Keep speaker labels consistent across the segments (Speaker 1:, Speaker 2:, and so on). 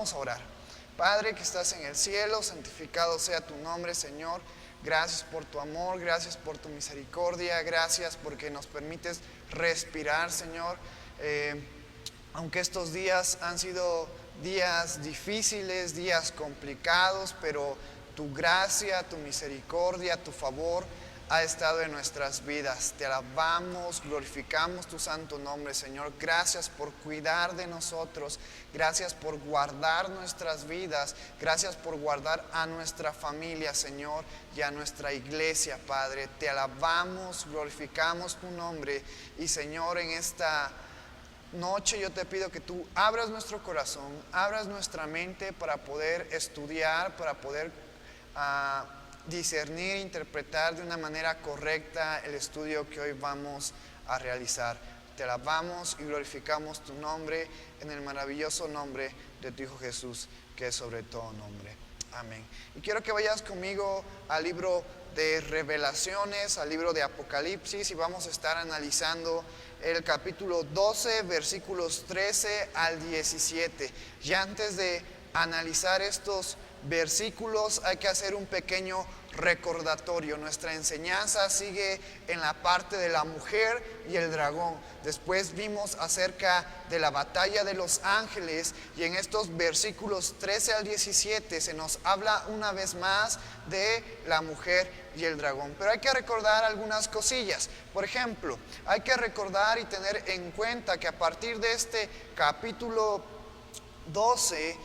Speaker 1: Vamos a orar. Padre que estás en el cielo, santificado sea tu nombre, Señor. Gracias por tu amor, gracias por tu misericordia, gracias porque nos permites respirar, Señor. Aunque estos días han sido días difíciles, días complicados, pero tu gracia, tu misericordia, tu favor ha estado en nuestras vidas. Te alabamos, glorificamos tu santo nombre, Señor. Gracias por cuidar de nosotros. Gracias por guardar nuestras vidas. Gracias por guardar a nuestra familia, Señor, y a nuestra iglesia, Padre. Te alabamos, glorificamos tu nombre. Y, Señor, en esta noche yo te pido que tú abras nuestro corazón, abras nuestra mente para poder estudiar, para poder discernir, interpretar de una manera correcta el estudio que hoy vamos a realizar. Te alabamos y glorificamos tu nombre en el maravilloso nombre de tu Hijo Jesús, que es sobre todo nombre. Amén. Y quiero que vayas conmigo al libro de Revelaciones, al libro de Apocalipsis, y vamos a estar analizando el capítulo 12, versículos 13 al 17. Y antes de analizar estos versículos hay que hacer un pequeño recordatorio. Nuestra enseñanza sigue en la parte de la mujer y el dragón. Después vimos acerca de la batalla de los ángeles, y en estos versículos 13 al 17 se nos habla una vez más de la mujer y el dragón. Pero hay que recordar algunas cosillas. Por ejemplo, hay que recordar y tener en cuenta que a partir de este capítulo 12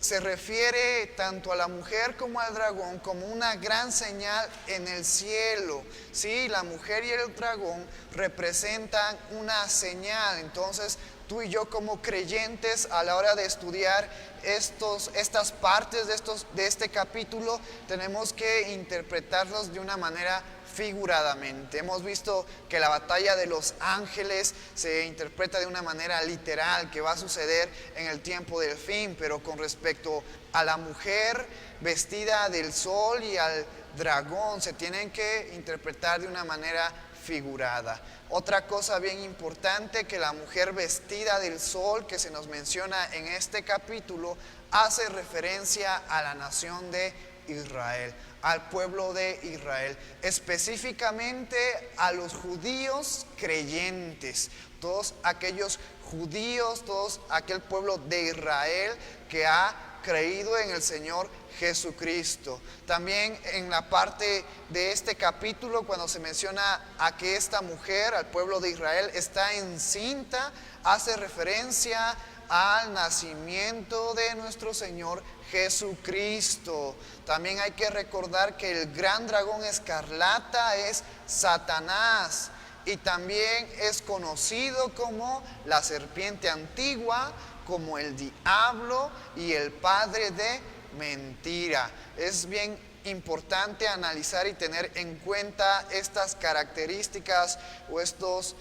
Speaker 1: se refiere tanto a la mujer como al dragón como una gran señal en el cielo. Sí, la mujer y el dragón representan una señal. Entonces, tú y yo como creyentes, a la hora de estudiar estas partes de este capítulo, tenemos que interpretarlos de una manera figuradamente. Hemos visto que la batalla de los ángeles se interpreta de una manera literal, que va a suceder en el tiempo del fin, pero con respecto a la mujer vestida del sol y al dragón se tienen que interpretar de una manera figurada. Otra cosa bien importante, que la mujer vestida del sol que se nos menciona en este capítulo hace referencia a la nación de Israel, al pueblo de Israel, específicamente a los judíos creyentes, todos aquellos judíos, todo aquel pueblo de Israel que ha creído en el Señor Jesucristo. También en la parte de este capítulo, cuando se menciona a que esta mujer, al pueblo de Israel, está encinta, hace referencia al nacimiento de nuestro Señor Jesucristo. También hay que recordar que el gran dragón escarlata es Satanás, y también es conocido como la serpiente antigua, como el diablo y el padre de mentira. Es bien importante analizar y tener en cuenta estas características o estos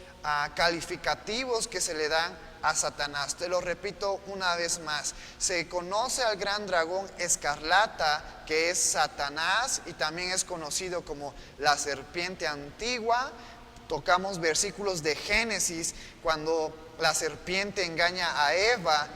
Speaker 1: calificativos que se le dan a Satanás. Te lo repito una vez más: se conoce al gran dragón escarlata, que es Satanás, y también es conocido como la serpiente antigua. Tocamos versículos de Génesis cuando la serpiente engaña a Eva.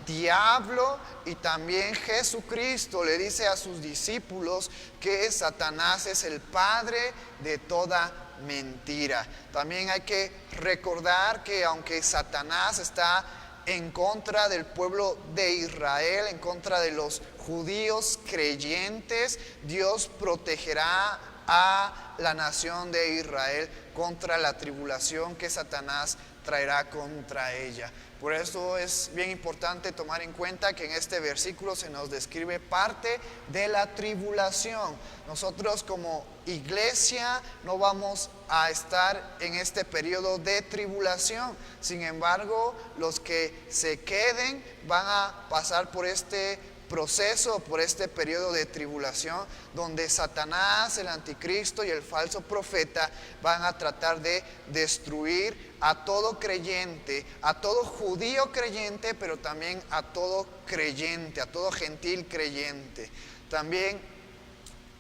Speaker 1: Diablo y también Jesucristo le dice a sus discípulos que Satanás es el padre de toda mentira. También hay que recordar que aunque Satanás está en contra del pueblo de Israel, en contra de los judíos creyentes, Dios protegerá a la nación de Israel contra la tribulación que Satanás traerá contra ella. Por eso es bien importante tomar en cuenta que en este versículo se nos describe parte de la tribulación. Nosotros como iglesia no vamos a estar en este periodo de tribulación. Sin embargo, los que se queden van a pasar por este proceso, por este periodo de tribulación, donde Satanás, el anticristo y el falso profeta van a tratar de destruir a todo creyente, a todo judío creyente, pero también a todo creyente, a todo gentil creyente. También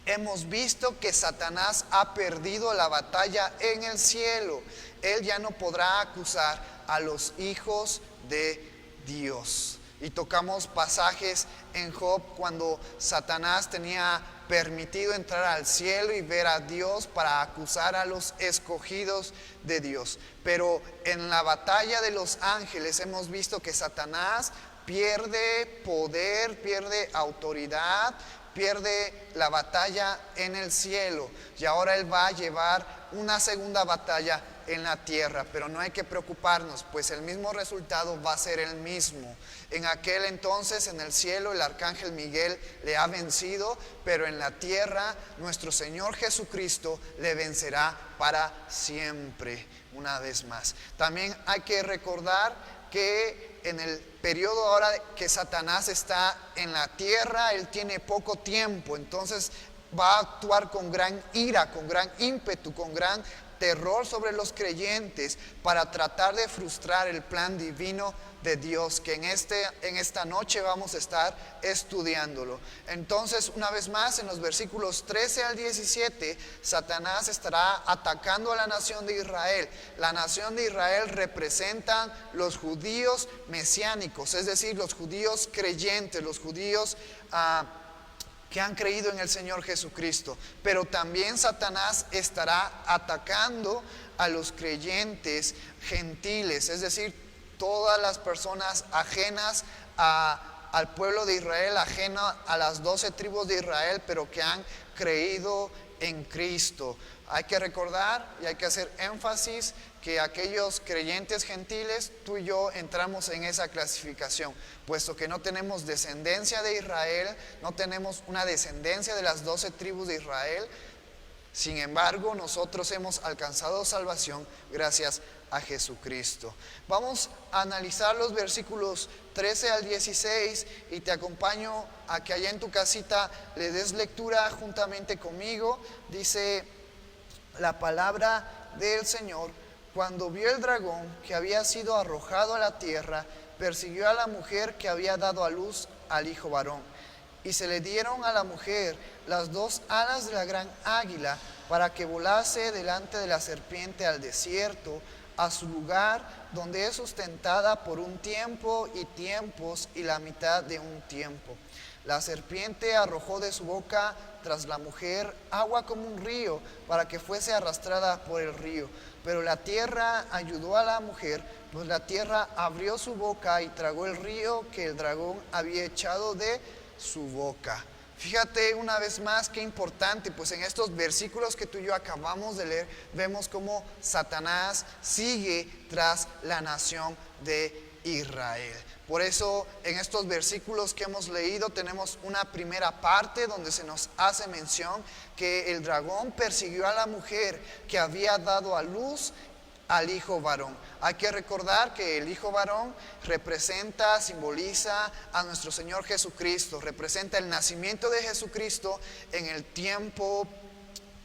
Speaker 1: hemos visto que Satanás ha perdido la batalla en el cielo. Él ya no podrá acusar a los hijos de Dios. Y tocamos pasajes en Job cuando Satanás tenía permitido entrar al cielo y ver a Dios para acusar a los escogidos de Dios. Pero en la batalla de los ángeles hemos visto que Satanás pierde poder, pierde autoridad, pierde la batalla en el cielo. Y ahora él va a llevar una segunda batalla en la tierra, pero no hay que preocuparnos, pues el mismo resultado va a ser el mismo. En aquel entonces, en el cielo, el arcángel Miguel le ha vencido, pero en la tierra nuestro Señor Jesucristo le vencerá para siempre, una vez más. También hay que recordar que en el periodo ahora que Satanás está en la tierra, él tiene poco tiempo, entonces va a actuar con gran ira, con gran ímpetu, con gran terror sobre los creyentes para tratar de frustrar el plan divino de Dios, que en esta noche vamos a estar estudiándolo. Entonces, una vez más, en los versículos 13 al 17, Satanás estará atacando a la nación de Israel. La nación de Israel representan los judíos mesiánicos, es decir, los judíos creyentes, los judíos que han creído en el Señor Jesucristo. Pero también Satanás estará atacando a los creyentes gentiles, es decir, todas las personas ajenas al pueblo de Israel, ajenas a las 12 tribus de Israel, pero que han creído en Cristo. Hay que recordar y hay que hacer énfasis que aquellos creyentes gentiles, tú y yo entramos en esa clasificación, puesto que no tenemos descendencia de Israel, no tenemos una descendencia de las 12 tribus de Israel. Sin embargo, nosotros hemos alcanzado salvación gracias a Jesucristo. Vamos a analizar los versículos 13 al 16 y te acompaño a que allá en tu casita le des lectura juntamente conmigo. Dice la palabra del Señor: cuando vio el dragón que había sido arrojado a la tierra, persiguió a la mujer que había dado a luz al hijo varón. Y se le dieron a la mujer las 2 alas de la gran águila para que volase delante de la serpiente al desierto, a su lugar donde es sustentada por un tiempo y tiempos y la mitad de un tiempo. La serpiente arrojó de su boca tras la mujer agua como un río para que fuese arrastrada por el río. Pero la tierra ayudó a la mujer, pues la tierra abrió su boca y tragó el río que el dragón había echado de su boca. Fíjate una vez más qué importante, pues en estos versículos que tú y yo acabamos de leer, vemos cómo Satanás sigue tras la nación de Israel. Por eso en estos versículos que hemos leído tenemos una primera parte donde se nos hace mención que el dragón persiguió a la mujer que había dado a luz al hijo varón. Hay que recordar que el hijo varón representa, simboliza a nuestro Señor Jesucristo, representa el nacimiento de Jesucristo en el tiempo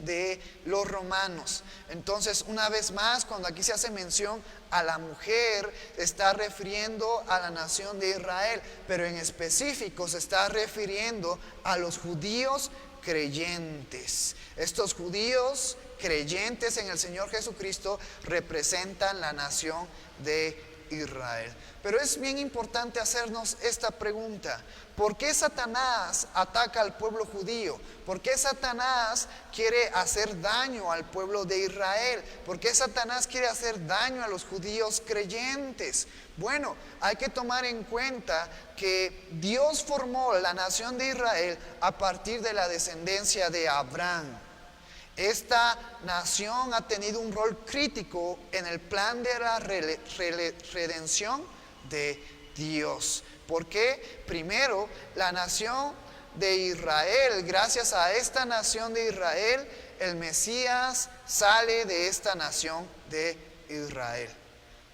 Speaker 1: de los romanos. Entonces, una vez más, cuando aquí se hace mención a la mujer, se está refiriendo a la nación de Israel, pero en específico se está refiriendo a los judíos creyentes. Estos judíos creyentes en el Señor Jesucristo representan la nación de Israel. Pero es bien importante hacernos esta pregunta: ¿por qué Satanás ataca al pueblo judío? ¿Por qué Satanás quiere hacer daño al pueblo de Israel? ¿Por qué Satanás quiere hacer daño a los judíos creyentes? Bueno, hay que tomar en cuenta que Dios formó la nación de Israel a partir de la descendencia de Abraham. Esta nación ha tenido un rol crítico en el plan de la redención de Dios. Porque primero, la nación de Israel, gracias a esta nación de Israel, el Mesías sale de esta nación de Israel.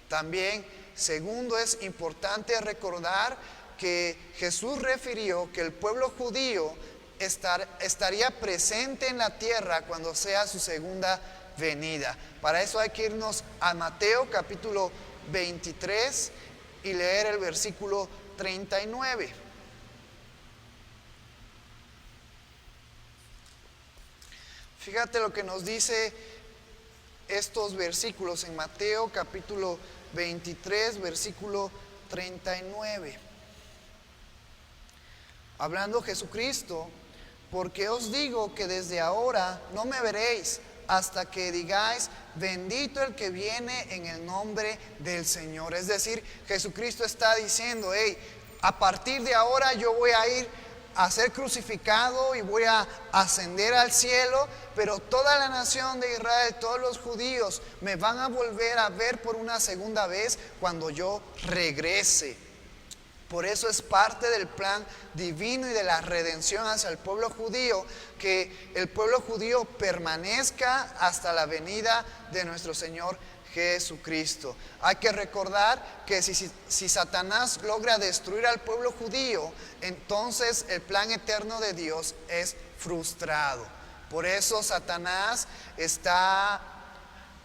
Speaker 1: También, segundo, es importante recordar que Jesús refirió que el pueblo judío estaría presente en la tierra cuando sea su segunda venida. Para eso hay que irnos a Mateo capítulo 23 y leer el versículo 39. Fíjate lo que nos dice estos versículos en Mateo capítulo 23, versículo 39. hablando Jesucristo, porque os digo que desde ahora no me veréis hasta que digáis, bendito el que viene en el nombre del Señor. Es decir, Jesucristo está diciendo, hey, a partir de ahora yo voy a ir a ser crucificado y voy a ascender al cielo, pero toda la nación de Israel, todos los judíos me van a volver a ver por una segunda vez cuando yo regrese. Por eso es parte del plan divino y de la redención hacia el pueblo judío, que el pueblo judío permanezca hasta la venida de nuestro Señor Jesucristo. Hay que recordar que si Satanás logra destruir al pueblo judío, entonces el plan eterno de Dios es frustrado. Por eso Satanás está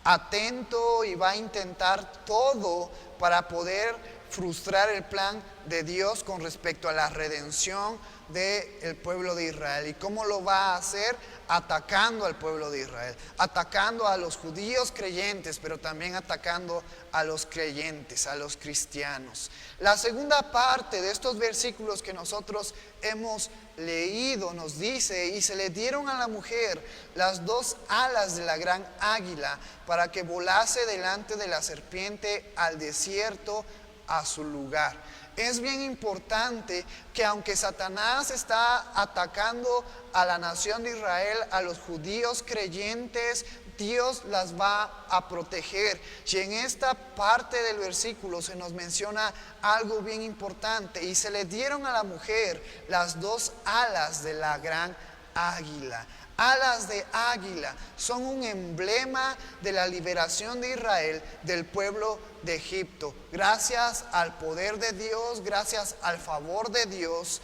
Speaker 1: atento y va a intentar todo para poder frustrar el plan de Dios con respecto a la redención del pueblo de Israel. ¿Y cómo lo va a hacer? Atacando al pueblo de Israel, atacando a los judíos creyentes, pero también atacando a los creyentes, a los cristianos. La segunda parte de estos versículos que nosotros hemos leído nos dice: y se le dieron a la mujer las dos alas de la gran águila para que volase delante de la serpiente al desierto, a su lugar. Es bien importante que aunque Satanás está atacando a la nación de Israel, a los judíos creyentes, Dios las va a proteger. Y en esta parte del versículo se nos menciona algo bien importante: y se le dieron a la mujer las dos alas de la gran águila. Alas de águila son un emblema de la liberación de Israel del pueblo de Egipto. Gracias al poder de Dios, gracias al favor de Dios,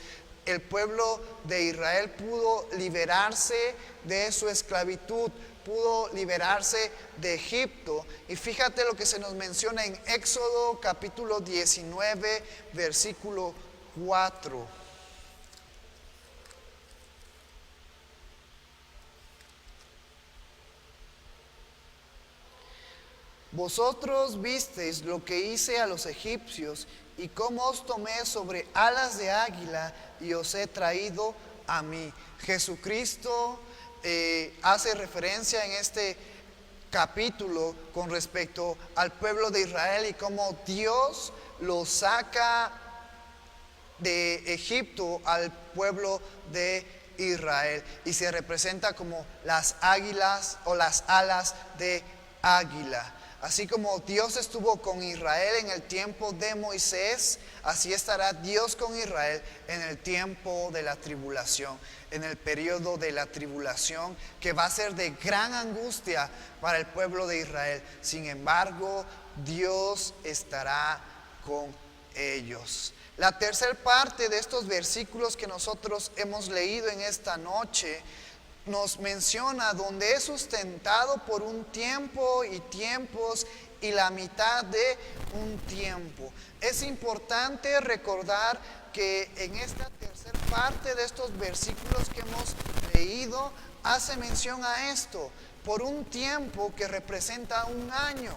Speaker 1: el pueblo de Israel pudo liberarse de su esclavitud, pudo liberarse de Egipto. Y fíjate lo que se nos menciona en Éxodo capítulo 19, versículo 4. Vosotros visteis lo que hice a los egipcios y cómo os tomé sobre alas de águila y os he traído a mí. Jesucristo hace referencia en este capítulo con respecto al pueblo de Israel y cómo Dios lo saca de Egipto al pueblo de Israel, y se representa como las águilas o las alas de águila. Así como Dios estuvo con Israel en el tiempo de Moisés, así estará Dios con Israel en el tiempo de la tribulación, en el periodo de la tribulación, que va a ser de gran angustia para el pueblo de Israel. Sin embargo, Dios estará con ellos. La tercera parte de estos versículos que nosotros hemos leído en esta noche nos menciona donde es sustentado por un tiempo y tiempos y la mitad de un tiempo. Es importante recordar que en esta tercera parte de estos versículos que hemos leído hace mención a esto: por un tiempo que representa un año.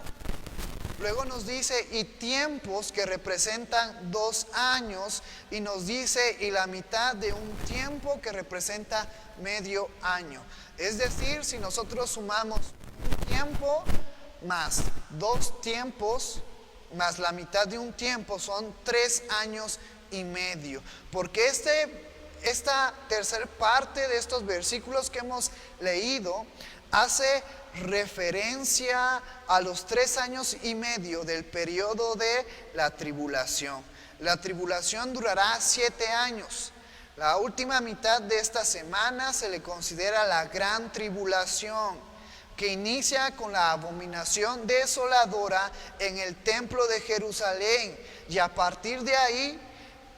Speaker 1: Luego nos dice y tiempos que representan 2 años, y nos dice y la mitad de un tiempo que representa medio año. Es decir, si nosotros sumamos un tiempo más 2 tiempos más la mitad de un tiempo, son 3 años y medio. Porque esta tercera parte de estos versículos que hemos leído hace referencia a los 3 años y medio del periodo de la tribulación. La tribulación durará 7 años. La última mitad de esta semana se le considera la gran tribulación, que inicia con la abominación desoladora en el templo de Jerusalén, y a partir de ahí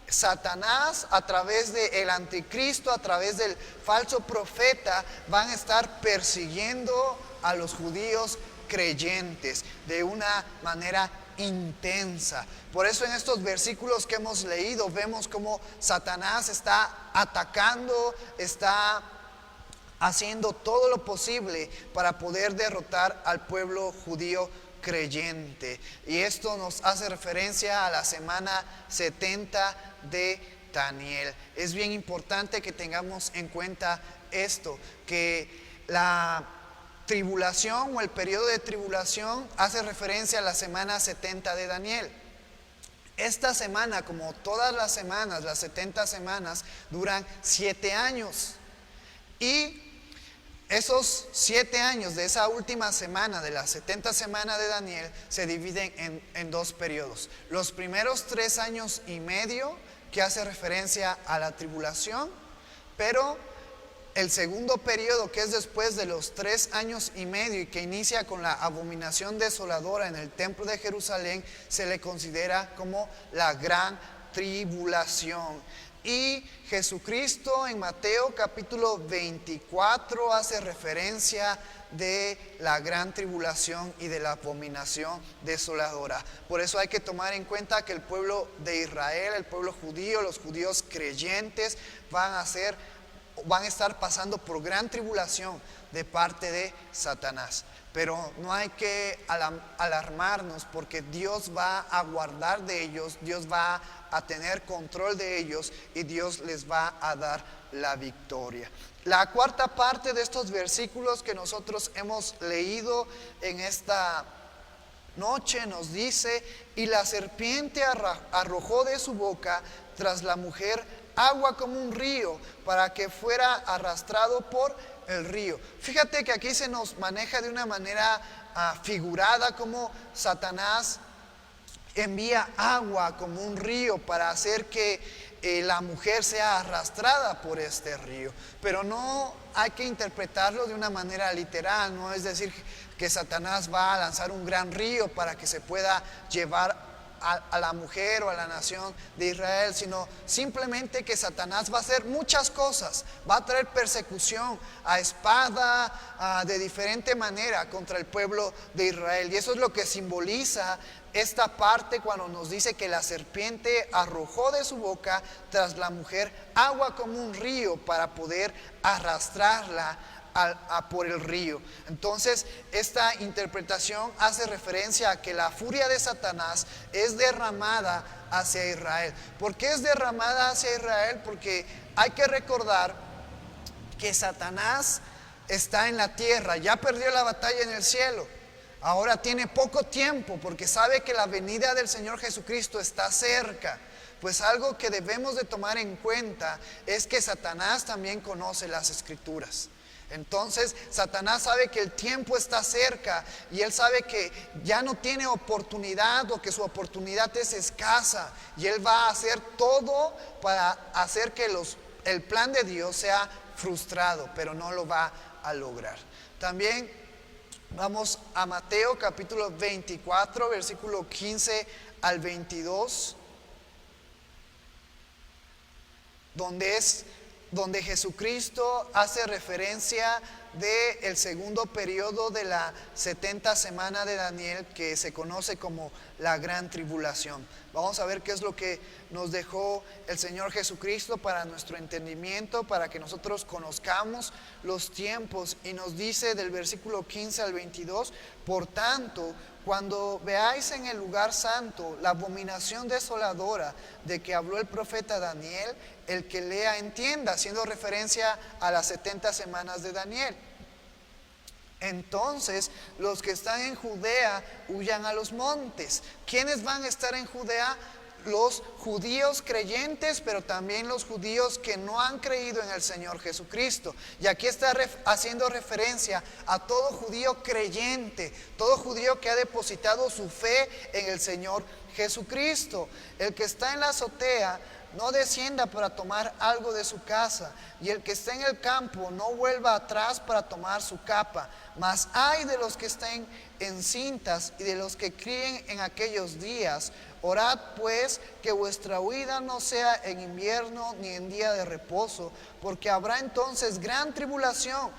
Speaker 1: Satanás, a través del anticristo, a través del falso profeta, van a estar persiguiendo a los judíos creyentes de una manera intensa. Por eso en estos versículos que hemos leído vemos cómo Satanás está atacando, está haciendo todo lo posible para poder derrotar al pueblo judío creyente. Y esto nos hace referencia a la semana 70 de Daniel. Es bien importante que tengamos en cuenta esto, que la tribulación o el periodo de tribulación hace referencia a la semana 70 de Daniel. Esta semana, como todas las semanas, las 70 semanas, duran 7 años. Y esos 7 años de esa última semana, de las 70 semanas de Daniel, se dividen en 2 periodos. Los primeros 3 años y medio, que hace referencia a la tribulación, pero el segundo periodo, que es después de los 3 años y medio y que inicia con la abominación desoladora en el templo de Jerusalén, se le considera como la gran tribulación. Y Jesucristo en Mateo capítulo 24 hace referencia de la gran tribulación y de la abominación desoladora. Por eso hay que tomar en cuenta que el pueblo de Israel, el pueblo judío, los judíos creyentes van a estar pasando por gran tribulación de parte de Satanás. Pero no hay que alarmarnos, porque Dios va a guardar de ellos, Dios va a tener control de ellos y Dios les va a dar la victoria. La cuarta parte de estos versículos que nosotros hemos leído en esta noche nos dice: y la serpiente arrojó de su boca tras la mujer agua como un río, para que fuera arrastrado por el río. Fíjate que aquí se nos maneja de una manera figurada, como Satanás envía agua como un río para hacer que la mujer sea arrastrada por este río. Pero no hay que interpretarlo de una manera literal, no es decir que Satanás va a lanzar un gran río para que se pueda llevar a la mujer o a la nación de Israel, sino simplemente que Satanás va a hacer muchas cosas, va a traer persecución a espada, de diferente manera contra el pueblo de Israel. Y eso es lo que simboliza esta parte cuando nos dice que la serpiente arrojó de su boca tras la mujer agua como un río para poder arrastrarla por el río. Entonces esta interpretación hace referencia a que la furia de Satanás es derramada hacia Israel. ¿Por qué es derramada hacia Israel? Porque hay que recordar que Satanás está en la tierra, ya perdió la batalla en el cielo. Ahora tiene poco tiempo porque sabe que la venida del Señor Jesucristo está cerca. Pues algo que debemos de tomar en cuenta es que Satanás también conoce las Escrituras. Entonces Satanás sabe que el tiempo está cerca y él sabe que ya no tiene oportunidad, o que su oportunidad es escasa, y él va a hacer todo para hacer que el plan de Dios sea frustrado, pero no lo va a lograr. También vamos a Mateo capítulo 24, versículo 15 al 22, donde Jesucristo hace referencia del segundo periodo de la 70 semana de Daniel, que se conoce como la gran tribulación. Vamos a ver qué es lo que nos dejó el Señor Jesucristo para nuestro entendimiento, para que nosotros conozcamos los tiempos. Y nos dice del versículo 15 al 22: por tanto, cuando veáis en el lugar santo la abominación desoladora de que habló el profeta Daniel, el que lea entienda, haciendo referencia a las 70 semanas de Daniel. Entonces los que están en Judea huyan a los montes. ¿Quiénes van a estar en Judea? Los judíos creyentes, pero también los judíos que no han creído en el Señor Jesucristo. Y aquí está haciendo referencia a todo judío creyente, todo judío que ha depositado su fe en el Señor Jesucristo. El que está en la azotea no descienda para tomar algo de su casa, y el que está en el campo no vuelva atrás para tomar su capa. Mas ay de los que estén encintas y de los que críen en aquellos días. Orad pues que vuestra huida no sea en invierno ni en día de reposo, porque habrá entonces gran tribulación,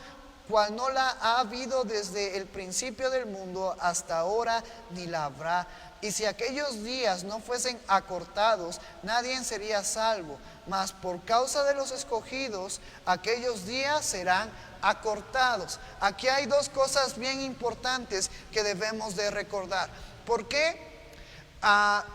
Speaker 1: cual no la ha habido desde el principio del mundo hasta ahora, ni la habrá. Y si aquellos días no fuesen acortados, nadie sería salvo. Mas por causa de los escogidos, aquellos días serán acortados. Aquí hay dos cosas bien importantes que debemos de recordar. ¿Por qué?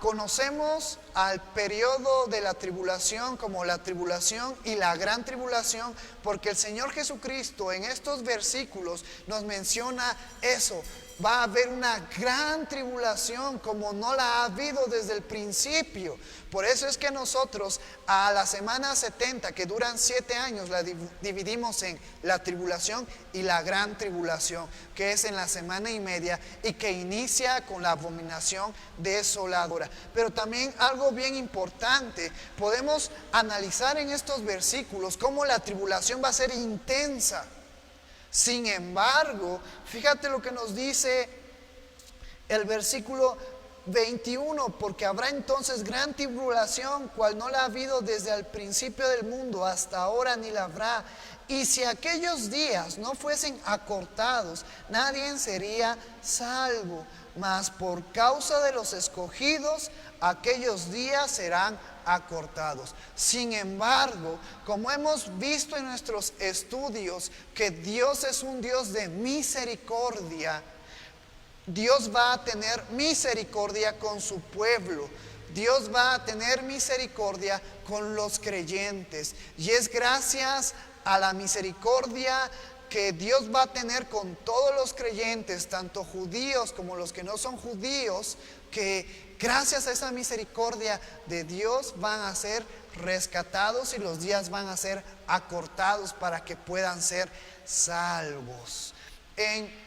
Speaker 1: Conocemos al periodo de la tribulación como la tribulación y la gran tribulación, porque el Señor Jesucristo en estos versículos nos menciona eso. Va a haber una gran tribulación como no la ha habido desde el principio. Por eso es que nosotros a la semana 70, que duran 7 años, la dividimos en la tribulación y la gran tribulación, que es en la semana y media y que inicia con la abominación desoladora. Pero también algo bien importante, podemos analizar en estos versículos cómo la tribulación va a ser intensa. Sin embargo, fíjate lo que nos dice el versículo 21, porque habrá entonces gran tribulación, cual no la ha habido desde el principio del mundo hasta ahora ni la habrá. Y si aquellos días no fuesen acortados, nadie sería salvo. Mas por causa de los escogidos, aquellos días serán acortados. Sin embargo, como hemos visto en nuestros estudios, que Dios es un Dios de misericordia, Dios va a tener misericordia con su pueblo. Dios va a tener misericordia con los creyentes. Y es gracias a la misericordia que Dios va a tener con todos los creyentes, tanto judíos como los que no son judíos, que gracias a esa misericordia de Dios van a ser rescatados y los días van a ser acortados para que puedan ser salvos. En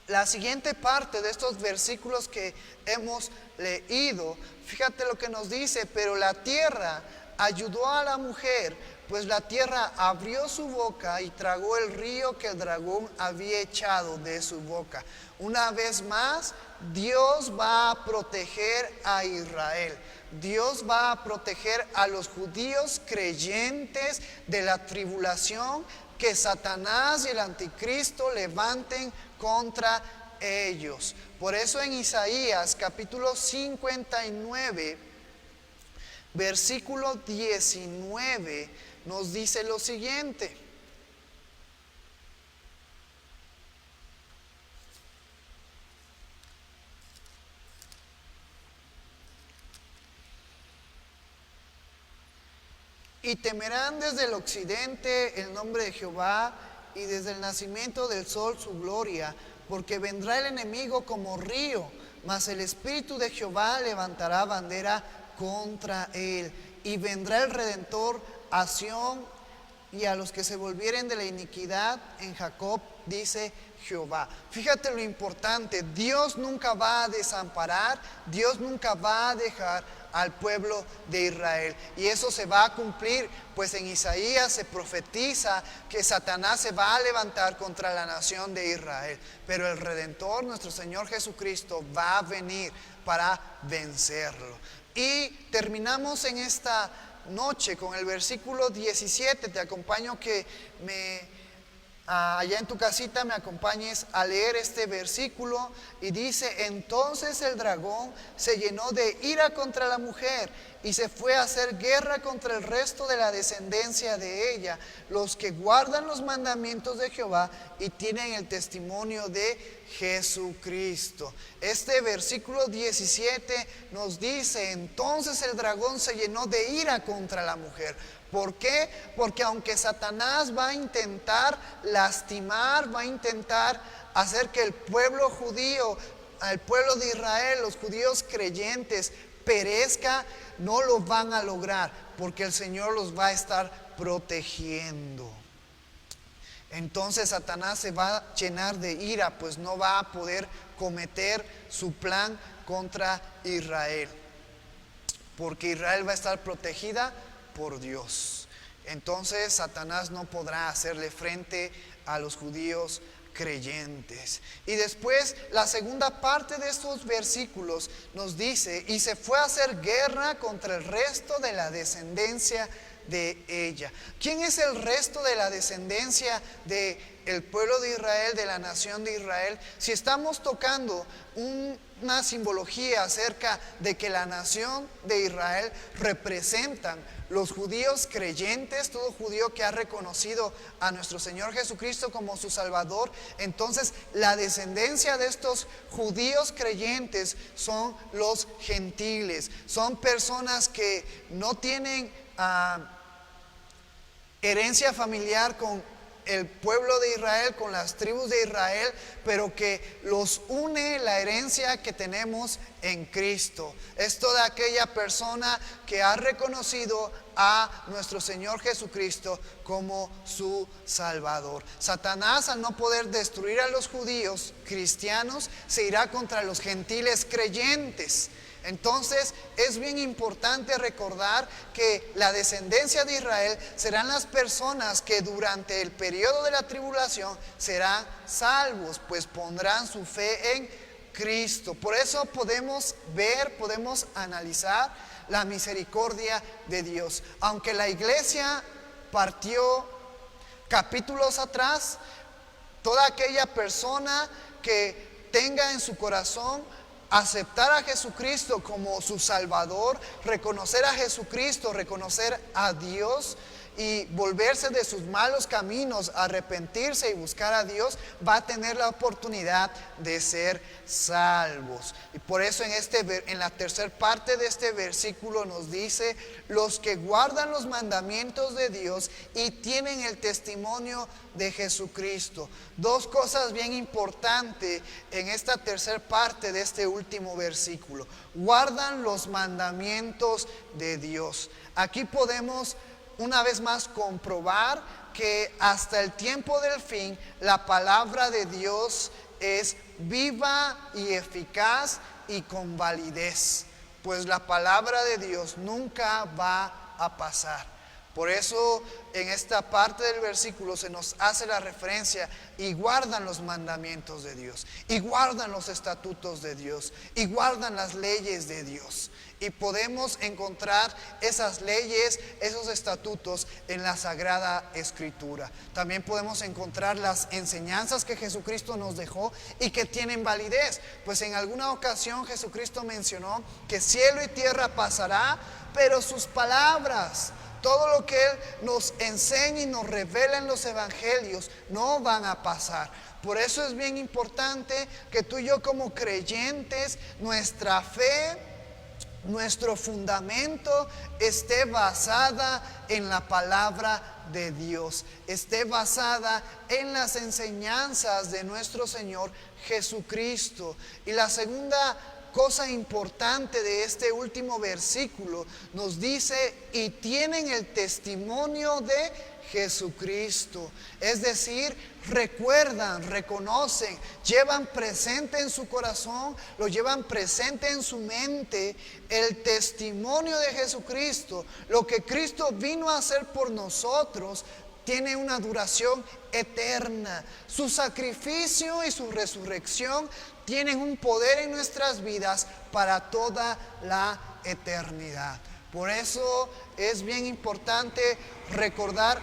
Speaker 1: la siguiente parte de estos versículos que hemos leído, fíjate lo que nos dice: pero la tierra ayudó a la mujer, pues la tierra abrió su boca y tragó el río que el dragón había echado de su boca. Una vez más, Dios va a proteger a Israel. Dios va a proteger a los judíos creyentes de la tribulación que Satanás y el anticristo levanten contra ellos. Por eso en Isaías capítulo 59, versículo 19, nos dice lo siguiente: y temerán desde el occidente el nombre de Jehová, y desde el nacimiento del sol su gloria, porque vendrá el enemigo como río, mas el Espíritu de Jehová levantará bandera contra él. Y vendrá el Redentor a Sión, y a los que se volvieren de la iniquidad en Jacob, dice Jehová. Fíjate lo importante: Dios nunca va a desamparar, Dios nunca va a dejar al pueblo de Israel. Y eso se va a cumplir, pues en Isaías se profetiza que Satanás se va a levantar contra la nación de Israel, pero el Redentor, nuestro Señor Jesucristo, va a venir para vencerlo. Y terminamos en esta noche con el versículo 17. Te acompaño que allá en tu casita me acompañes a leer este versículo. Y dice: entonces el dragón se llenó de ira contra la mujer y se fue a hacer guerra contra el resto de la descendencia de ella, los que guardan los mandamientos de Jehová y tienen el testimonio de Jesucristo. Este versículo 17 nos dice: entonces el dragón se llenó de ira contra la mujer. ¿Por qué? Porque aunque Satanás va a intentar lastimar, va a intentar hacer que el pueblo judío, al pueblo de Israel, los judíos creyentes, perezca, no lo van a lograr, porque el Señor los va a estar protegiendo. Entonces Satanás se va a llenar de ira, pues no va a poder cometer su plan contra Israel, porque Israel va a estar protegida por Dios. Entonces Satanás no podrá hacerle frente a los judíos creyentes. Y después la segunda parte de estos versículos nos dice: y se fue a hacer guerra contra el resto de la descendencia de ella. ¿Quién es el resto de la descendencia del pueblo de Israel, de la nación de Israel? Si estamos tocando una simbología acerca de que la nación de Israel representan Los judíos creyentes, todo judío que ha reconocido a nuestro Señor Jesucristo como su Salvador, entonces la descendencia de estos judíos creyentes son los gentiles. Son personas que no tienen herencia familiar con el pueblo de Israel, con las tribus de Israel, pero que los une la herencia que tenemos en Cristo. Es toda aquella persona que ha reconocido a nuestro Señor Jesucristo como su Salvador. Satanás, al no poder destruir a los judíos cristianos, se irá contra los gentiles creyentes. Entonces es bien importante recordar que la descendencia de Israel serán las personas que durante el periodo de la tribulación serán salvos, pues pondrán su fe en Cristo. Por eso podemos ver, podemos analizar la misericordia de Dios. Aunque la iglesia partió capítulos atrás, toda aquella persona que tenga en su corazón aceptar a Jesucristo como su Salvador, reconocer a Jesucristo, reconocer a Dios y volverse de sus malos caminos, arrepentirse y buscar a Dios, va a tener la oportunidad de ser salvos. Y por eso en la tercera parte de este versículo nos dice: los que guardan los mandamientos de Dios y tienen el testimonio de Jesucristo. Dos cosas bien importantes en esta tercera parte de este último versículo: guardan los mandamientos de Dios. Aquí podemos una vez más comprobar que hasta el tiempo del fin la palabra de Dios es viva y eficaz y con validez, pues la palabra de Dios nunca va a pasar. Por eso en esta parte del versículo se nos hace la referencia: y guardan los mandamientos de Dios, y guardan los estatutos de Dios, y guardan las leyes de Dios. Y podemos encontrar esas leyes, esos estatutos en la Sagrada Escritura. También podemos encontrar las enseñanzas que Jesucristo nos dejó y que tienen validez. Pues en alguna ocasión Jesucristo mencionó que cielo y tierra pasará, pero sus palabras, todo lo que Él nos enseña y nos revela en los evangelios, no van a pasar. Por eso es bien importante que tú y yo como creyentes, nuestra fe, nuestro fundamento esté basada en la palabra de Dios, esté basada en las enseñanzas de nuestro Señor Jesucristo. Y la segunda cosa importante de este último versículo nos dice: y tienen el testimonio de Jesucristo. Es decir, recuerdan, reconocen, llevan presente en su corazón, lo llevan presente en su mente, el testimonio de Jesucristo. Lo que Cristo vino a hacer por nosotros tiene una duración eterna. Su sacrificio y su resurrección tienen un poder en nuestras vidas para toda la eternidad. Por eso es bien importante recordar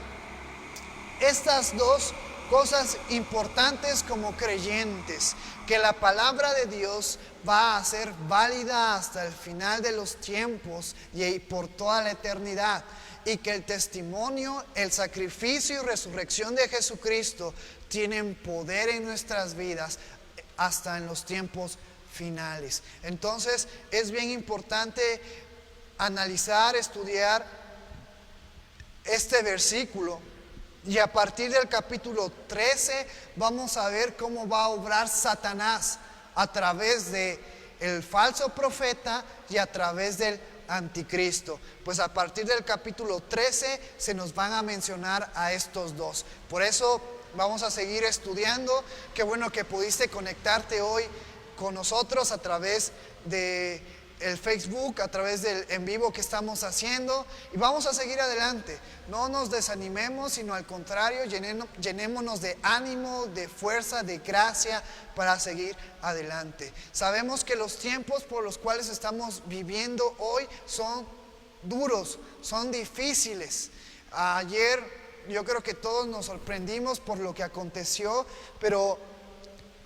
Speaker 1: estas dos cosas importantes como creyentes: que la palabra de Dios va a ser válida hasta el final de los tiempos y por toda la eternidad, y que el testimonio, el sacrificio y resurrección de Jesucristo tienen poder en nuestras vidas hasta en los tiempos finales. Entonces es bien importante analizar, estudiar este versículo, y a partir del capítulo 13 vamos a ver cómo va a obrar Satanás a través de el falso profeta y a través del anticristo. Pues a partir del capítulo 13 se nos van a mencionar a estos dos. Por eso vamos a seguir estudiando. Qué bueno que pudiste conectarte hoy con nosotros a través de el Facebook, a través del en vivo que estamos haciendo, y vamos a seguir adelante. No nos desanimemos, sino al contrario, llenémonos de ánimo, de fuerza, de gracia para seguir adelante. Sabemos que los tiempos por los cuales estamos viviendo hoy son duros, son difíciles. Ayer yo creo que todos nos sorprendimos por lo que aconteció, pero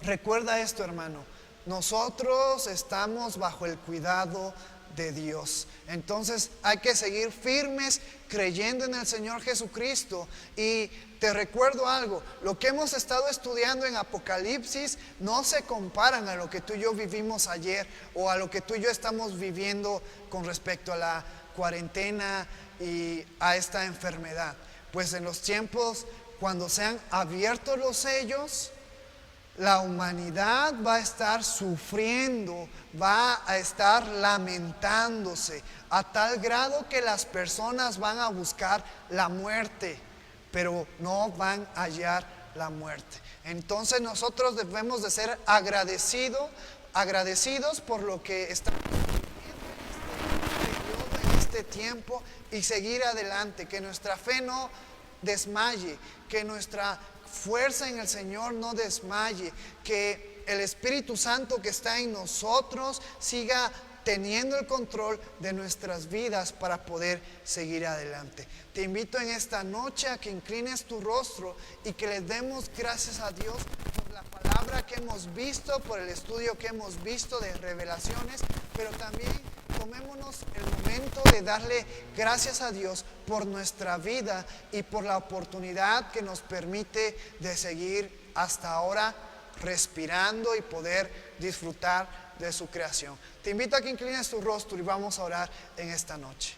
Speaker 1: recuerda esto, hermano: nosotros estamos bajo el cuidado de Dios. Entonces hay que seguir firmes creyendo en el Señor Jesucristo. Y te recuerdo algo, lo que hemos estado estudiando en Apocalipsis no se comparan a lo que tú y yo vivimos ayer o a lo que tú y yo estamos viviendo con respecto a la cuarentena y a esta enfermedad. Pues en los tiempos, cuando sean abiertos los sellos, la humanidad va a estar sufriendo, va a estar lamentándose, a tal grado que las personas van a buscar la muerte, pero no van a hallar la muerte. Entonces nosotros debemos de ser agradecidos por lo que estamos viviendo en este tiempo y seguir adelante, que nuestra fe no desmaye, que nuestra fuerza en el Señor no desmaye, que el Espíritu Santo que está en nosotros siga teniendo el control de nuestras vidas para poder seguir adelante. Te invito en esta noche a que inclines tu rostro y que le demos gracias a Dios por la palabra que hemos visto, por el estudio que hemos visto de revelaciones, pero también tomémonos el momento de darle gracias a Dios por nuestra vida y por la oportunidad que nos permite de seguir hasta ahora respirando y poder disfrutar de su creación. Te invito a que inclines tu rostro y vamos a orar en esta noche.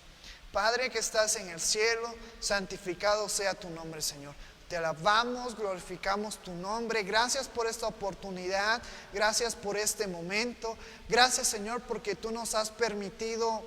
Speaker 1: Padre que estás en el cielo, santificado sea tu nombre, Señor. Te alabamos, glorificamos tu nombre. Gracias por esta oportunidad, gracias por este momento. Gracias, Señor, porque tú nos has permitido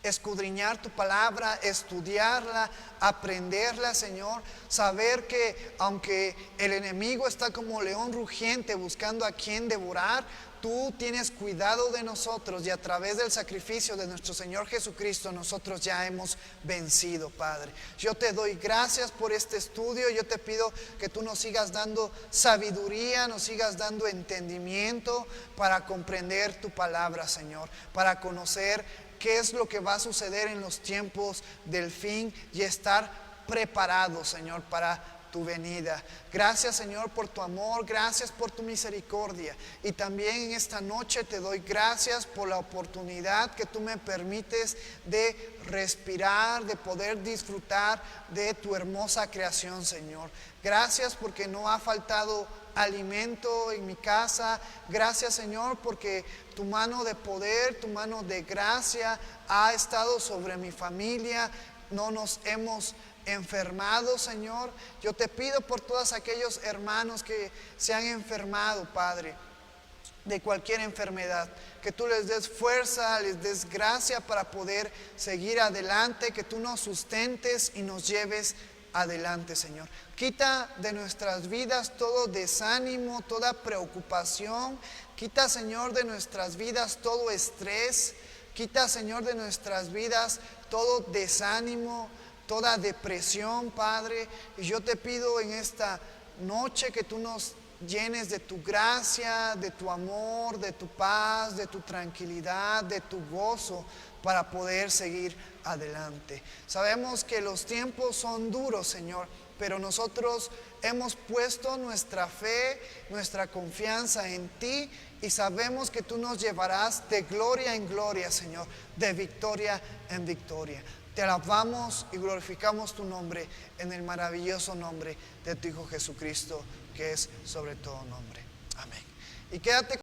Speaker 1: escudriñar tu palabra, estudiarla, aprenderla, Señor. Saber que aunque el enemigo está como león rugiente buscando a quien devorar, tú tienes cuidado de nosotros y a través del sacrificio de nuestro Señor Jesucristo nosotros ya hemos vencido, Padre. Yo te doy gracias por este estudio. Yo te pido que tú nos sigas dando sabiduría, nos sigas dando entendimiento para comprender tu palabra, Señor, para conocer qué es lo que va a suceder en los tiempos del fin y estar preparados, Señor, para tu venida. Gracias, Señor, por tu amor, gracias por tu misericordia. Y también en esta noche te doy gracias por la oportunidad que tú me permites de respirar, de poder disfrutar de tu hermosa creación, Señor. Gracias porque no ha faltado alimento en mi casa. Gracias, Señor, porque tu mano de poder, tu mano de gracia ha estado sobre mi familia. No nos hemos enfermado, Señor. Yo te pido por todos aquellos hermanos que se han enfermado, Padre, de cualquier enfermedad, que tú les des fuerza, les des gracia para poder seguir adelante, que tú nos sustentes y nos lleves adelante, Señor. Quita de nuestras vidas todo desánimo, toda preocupación. Quita, Señor, de nuestras vidas todo estrés. Quita, Señor, de nuestras vidas todo desánimo, toda depresión, Padre. Y yo te pido en esta noche que tú nos llenes de tu gracia, de tu amor, de tu paz, de tu tranquilidad, de tu gozo, para poder seguir adelante. Sabemos que los tiempos son duros, Señor, pero nosotros hemos puesto nuestra fe, nuestra confianza en ti, y sabemos que tú nos llevarás de gloria en gloria, Señor, de victoria en victoria. Te alabamos y glorificamos tu nombre en el maravilloso nombre de tu Hijo Jesucristo, que es sobre todo nombre. Amén. Y quédate